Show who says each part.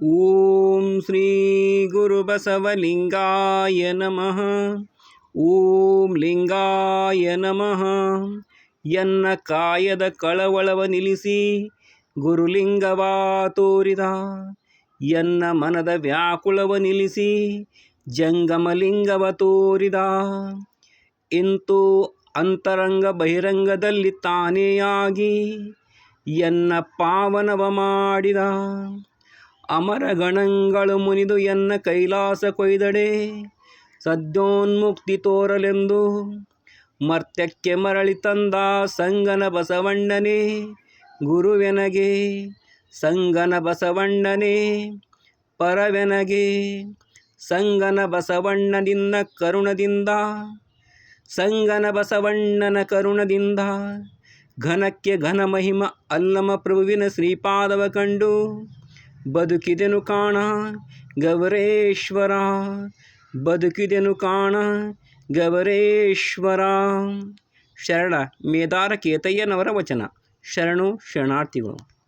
Speaker 1: ಓಂ ಶ್ರೀ ಗುರು ಬಸವಲಿಂಗಾಯ ನಮಃ. ಓಂ ಲಿಂಗಾಯ ನಮಃ. ಎನ್ನ ಕಾಯದ ಕಳವಳವ ನಿಲ್ಲಿಸಿ ಗುರುಲಿಂಗವ ತೋರಿದ, ಎನ್ನ ಮನದ ವ್ಯಾಕುಳವ ನಿಲ್ಲಿಸಿ ಜಂಗಮಲಿಂಗವ ತೋರಿದ. ಇಂತು ಅಂತರಂಗ ಬಹಿರಂಗದಲ್ಲಿ ತಾನೇಯಾಗಿ ಎನ್ನ ಪಾವನವ ಮಾಡಿದ. ಅಮರ ಗಣಗಳು ಮುನಿದು ಎನ್ನ ಕೈಲಾಸ ಕೊಯ್ದಡೆ, ಸದ್ಯೋನ್ಮುಕ್ತಿ ತೋರಲೆಂದು ಮರ್ತ್ಯಕ್ಕೆ ಮರಳಿ ತಂದ ಸಂಗನ ಬಸವಣ್ಣನೇ ಗುರುವೆನಗೆ. ಸಂಗನ ಬಸವಣ್ಣನೇ ಪರವೆನಗೆ. ಸಂಗನ ಬಸವಣ್ಣ ನಿನ್ನ ಕರುಣದಿಂದ, ಸಂಗನ ಬಸವಣ್ಣನ ಕರುಣದಿಂದ ಘನಕ್ಕೆ ಘನ ಮಹಿಮ ಅಲ್ಲಮ ಪ್ರಭುವಿನ ಶ್ರೀಪಾದವ ಕಂಡು ಬದುಕಿದೆನು ಕಾಣ ಗವರೇಶ್ವರ. ಬದುಕಿದೆನು ಕಾಣ ಗವರೇಶ್ವರ. ಶರಣ ಮೇದಾರ ಕೇತಯ್ಯನವರ ವಚನ. ಶರಣು ಶರಣಾರ್ಥಿಗಳು.